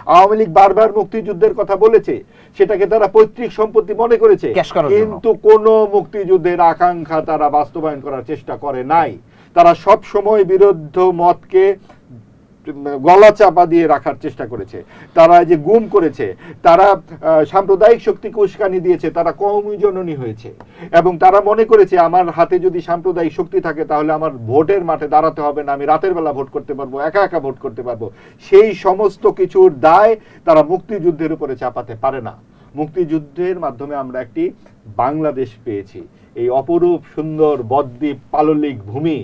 আওয়ামী লীগ বারবার মুক্তিযুদ্ধের কথা বলেছে, সেটাকে তারা পৈতৃক সম্পত্তি মনে করেছে, কিন্তু কোন মুক্তিযুদ্ধের আকাঙ্ক্ষা তারা বাস্তবায়ন করার চেষ্টা করে নাই। তারা সব সময় বিরুদ্ধ মতকে গলা চাপা দিয়ে রাখার চেষ্টা করেছে, তারা যে গুম করেছে, তারা সাম্প্রদায়িক শক্তিকে উস্কানি দিয়েছে, তারা কওমি জননী হয়েছে, এবং তারা মনে করেছে আমার হাতে যদি সাম্প্রদায়িক শক্তি থাকে তাহলে আমার ভোটের মাঠে দাঁড়াতে হবে না, আমি রাতের বেলা ভোট করতে পারবো, একা একা ভোট করতে পারবো। সেই সমস্ত কিছুর দায় তারা মুক্তিযুদ্ধের উপরে চাপাতে পারে না। মুক্তিযুদ্ধের মাধ্যমে আমরা একটি বাংলাদেশ পেয়েছি, এই অপরূপ সুন্দর বদ্বীপ পাললিক ভূমি,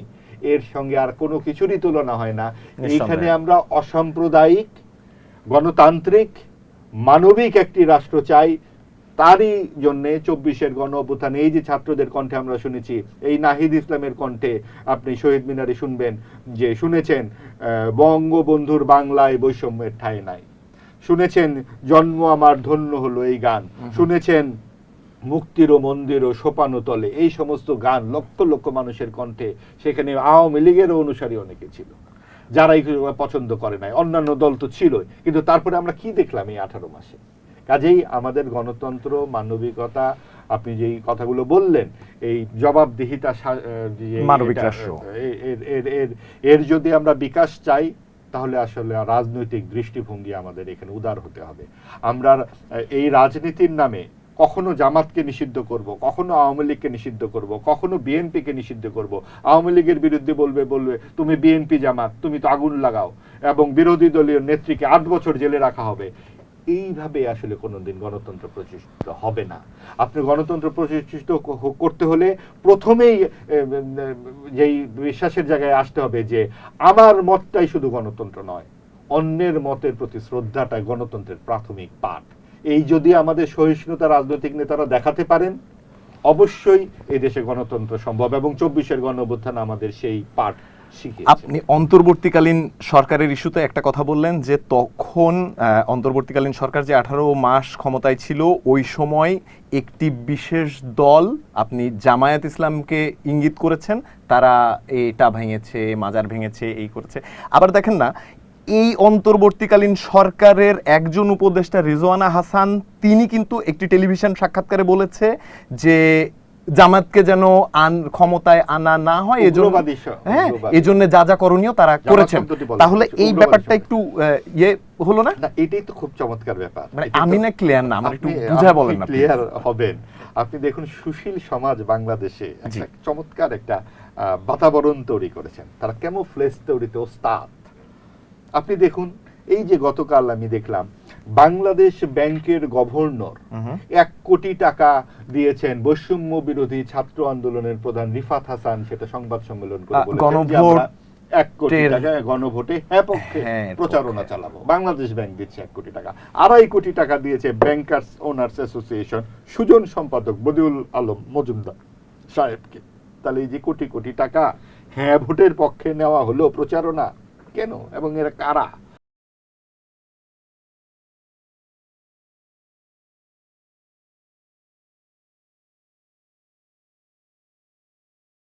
এর সঙ্গে আর কোনো কিছুরই তুলনা হয় না। এইখানে আমরা অসাম্প্রদায়িক, গণতান্ত্রিক, মানবিক একটি রাষ্ট্র চাই। তারই জন্য 24-এর গণ অভ্যুত্থান, এই যে ছাত্রদের কণ্ঠে আমরা শুনেছি, এই নাহিদ ইসলামের কণ্ঠে আপনি শহীদ মিনারে শুনবেন যে শুনেছেন বঙ্গবন্ধুর বাংলায় বৈষম্যের ঠাঁই নাই, শুনেছেন জন্ম আমার ধন্য হলো এই গান, শুনেছেন মুক্তির ও মন্দির ও সোপানো তলে, এই সমস্ত গান লক্ষ লক্ষ মানুষের কণ্ঠে। সেখানে আওয়ামী লীগেরও অনুসারী অনেকে ছিল যারা এই পছন্দ করে নাই, অন্যান্য দল তো ছিলই, কিন্তু তারপরে আমরা কি দেখলাম এই 18 মাসে? কাজেই আমাদের গণতন্ত্র, মানবিকতা, আপনি যেই কথাগুলো বললেন, এই জবাবদিহিতা, মানবিক রাষ্ট্র, এর যদি আমরা বিকাশ চাই তাহলে আসলে রাজনৈতিক দৃষ্টিভঙ্গি আমাদের এখানে উদার হতে হবে। আমরা এই রাজনীতির নামে কখনো জামাতকে নিষিদ্ধ করব, কখনো আওয়ামী লীগকে নিষিদ্ধ করব, কখনো বিএনপিকে নিষিদ্ধ করব। আওয়ামী লীগের বিরুদ্ধে বলবে তুমি বিএনপি জামাত, তুমি তো আগুন লাগাও, এবং বিরোধী দলীয় নেত্রীকে 8 বছর জেলে রাখা হবে। এইভাবে আসলে কোনোদিন গণতন্ত্র প্রতিষ্ঠিত হবে না। আপনি গণতন্ত্র প্রতিষ্ঠিত করতে হলে প্রথমেই যেই বিশ্বাসের জায়গায় আসতে হবে যে আমার মতটাই শুধু গণতন্ত্র নয়, অন্যের মতের প্রতি শ্রদ্ধাটাই গণতন্ত্রের প্রাথমিক পাঠ। এই যদি আমাদের সহিষ্ণুতা রাজনৈতিক নেতারা দেখাতে পারেন, অবশ্যই এই দেশে গণতন্ত্র সম্ভব, এবং 24-এর গণ অভ্যুত্থান আমাদের সেই পাঠ শিখিয়েছে। আপনি অন্তর্বর্তীকালীন সরকারের ইস্যুতে একটা কথা বললেন যে তখন অন্তর্বর্তীকালীন সরকার যে 18 মাস ক্ষমতায় ছিল, ওই সময় একটি বিশেষ দল, আপনি জামায়াত ইসলামকে ইঙ্গিত করেছেন, তারা এটা ভেঙেছে, মাজার ভেঙেছে, এই করেছে। আবার দেখেন না, এই অন্তর্বর্তীকালীন সরকারের একজন উপদেষ্টা রিজওয়ানা হাসান, তিনি কিন্তু একটি টেলিভিশন সাক্ষাৎকারে বলেছে যে জামাতকে যেন ক্ষমতায় আনা না হয়, এজন্য যা যা করণীয় তারা করেছেন। তাহলে এই ব্যাপারটা একটু হলো না? এটাই তো খুব চমৎকার ব্যাপার। আমি না ক্লিয়ার না, আমার একটু বুঝা বলেন না। ক্লিয়ার হবেন। আপনি দেখুন, সুশীল সমাজ বাংলাদেশে একটা চমৎকার একটা বাতাবরণ তৈরি করেছেন, তারা ক্যামোফ্লেজ তৈরিতে ওস্তাদ। আপনি দেখুন, এই যে গতকাল আমি দেখলাম বাংলাদেশ ব্যাংকের গভর্নর 1 কোটি টাকা দিয়েছেন বৈষম্য বিরোধী ছাত্র আন্দোলনের প্রধান রিফাত হাসান, সেটা সংবাদ সম্মেলন করে বলেছেন 1 কোটি টাকা গণভোটে হ্যাঁ পক্ষে প্রচারণা চালাবো। বাংলাদেশ ব্যাংক দিচ্ছে 1 কোটি টাকা। 2.5 কোটি টাকা দিয়েছে ব্যাংকার্স ওনার্স অ্যাসোসিয়েশন সুজন সম্পাদক বদিউল আলম মজুমদার সাহেবকে। তাহলে এই যে কোটি কোটি টাকা হ্যাঁ ভোটের পক্ষে নেওয়া হলো প্রচারণা, কেন এবং এরা কারা?